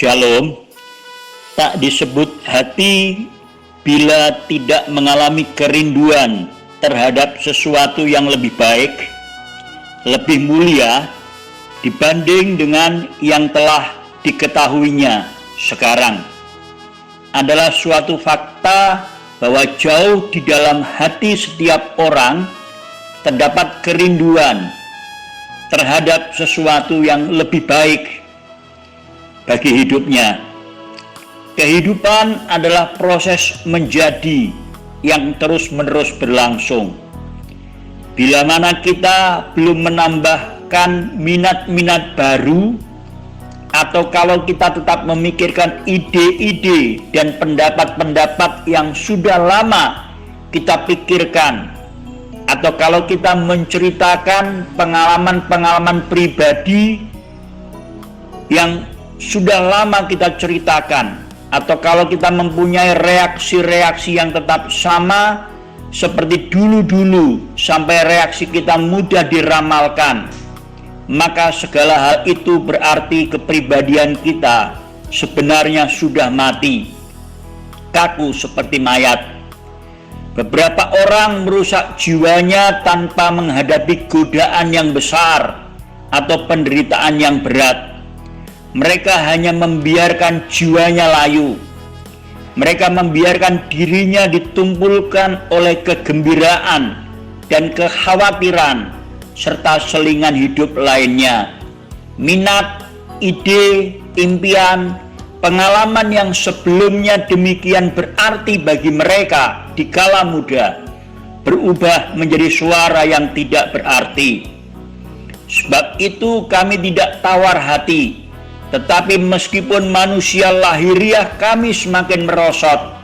Shalom. Tak disebut hati bila tidak mengalami kerinduan terhadap sesuatu yang lebih baik, lebih mulia dibanding dengan yang telah diketahuinya sekarang. Adalah suatu fakta bahwa jauh di dalam hati setiap orang terdapat kerinduan terhadap sesuatu yang lebih baik bagi hidupnya. Kehidupan adalah proses menjadi yang terus-menerus berlangsung. Bila mana kita belum menambahkan minat-minat baru, atau kalau kita tetap memikirkan ide-ide dan pendapat-pendapat yang sudah lama kita pikirkan, atau kalau kita menceritakan pengalaman-pengalaman pribadi yang sudah lama kita ceritakan, atau kalau kita mempunyai reaksi-reaksi yang tetap sama seperti dulu-dulu sampai reaksi kita mudah diramalkan, maka segala hal itu berarti kepribadian kita sebenarnya sudah mati, kaku seperti mayat. Beberapa orang merusak jiwanya tanpa menghadapi godaan yang besar atau penderitaan yang berat. Mereka hanya membiarkan jiwanya layu. Mereka membiarkan dirinya ditumpulkan oleh kegembiraan dan kekhawatiran serta selingan hidup lainnya. Minat, ide, impian, pengalaman yang sebelumnya demikian berarti bagi mereka di kala muda berubah menjadi suara yang tidak berarti. Sebab itu kami tidak tawar hati. Tetapi meskipun manusia lahiriah kami semakin merosot,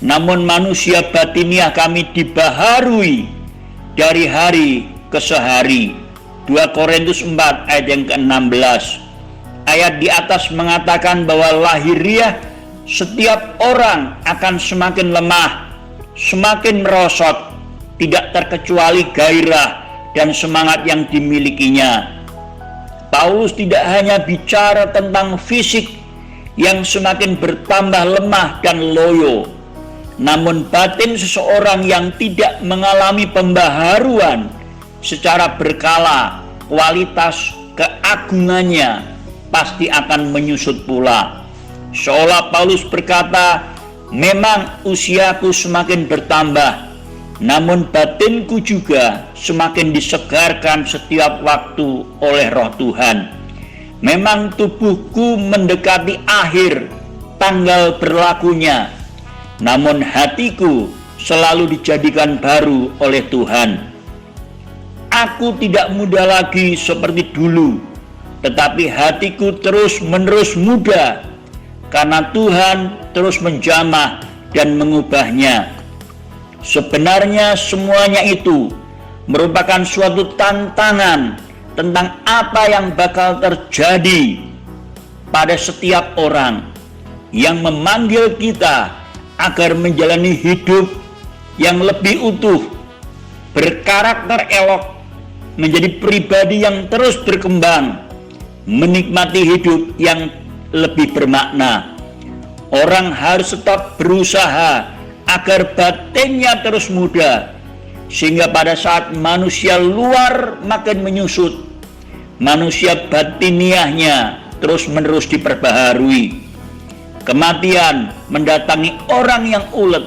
namun manusia batiniah kami dibaharui dari hari ke sehari. 2 Korintus 4 ayat yang ke-16. Ayat di atas mengatakan bahwa lahiriah setiap orang akan semakin lemah, semakin merosot, tidak terkecuali gairah dan semangat yang dimilikinya. Paulus tidak hanya bicara tentang fisik yang semakin bertambah lemah dan loyo, namun batin seseorang yang tidak mengalami pembaharuan secara berkala, kualitas keagungannya pasti akan menyusut pula. Seolah Paulus berkata, memang usiaku semakin bertambah, namun batinku juga semakin disegarkan setiap waktu oleh Roh Tuhan. Memang tubuhku mendekati akhir tanggal berlakunya, namun hatiku selalu dijadikan baru oleh Tuhan. Aku tidak muda lagi seperti dulu, tetapi hatiku terus-menerus muda, karena Tuhan terus menjamah dan mengubahnya. Sebenarnya semuanya itu merupakan suatu tantangan tentang apa yang bakal terjadi pada setiap orang yang memanggil kita agar menjalani hidup yang lebih utuh, berkarakter elok, menjadi pribadi yang terus berkembang, menikmati hidup yang lebih bermakna. Orang harus tetap berusaha agar batinnya terus muda, sehingga pada saat manusia luar makin menyusut, manusia batiniahnya terus-menerus diperbaharui. Kematian mendatangi orang yang ulet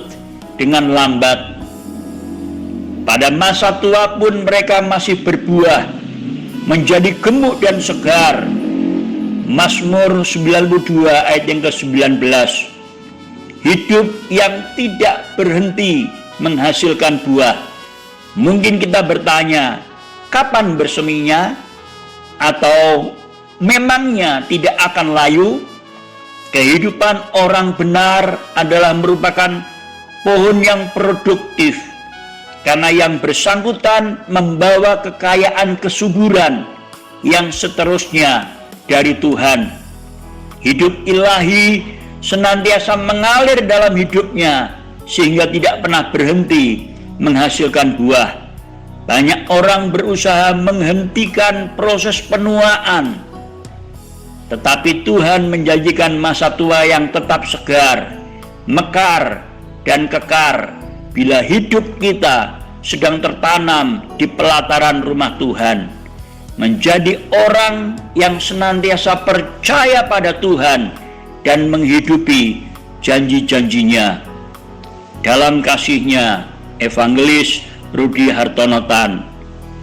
dengan lambat. Pada masa tua pun mereka masih berbuah, menjadi gemuk dan segar. Mazmur 92 ayat yang ke-19. Hidup yang tidak berhenti menghasilkan buah. Mungkin kita bertanya, kapan berseminya? Atau memangnya tidak akan layu? Kehidupan orang benar adalah merupakan pohon yang produktif, karena yang bersangkutan membawa kekayaan kesuburan yang seterusnya dari Tuhan. Hidup ilahi senantiasa mengalir dalam hidupnya sehingga tidak pernah berhenti menghasilkan buah. Banyak orang berusaha menghentikan proses penuaan tetapi Tuhan menjanjikan masa tua yang tetap segar, mekar, dan kekar bila hidup kita sedang tertanam di pelataran rumah Tuhan, menjadi orang yang senantiasa percaya pada Tuhan dan menghidupi janji-janjinya. Dalam kasih-Nya, Evangelis Rudi Hartono Tan.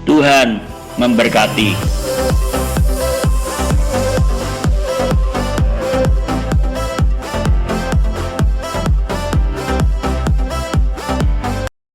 Tuhan memberkati.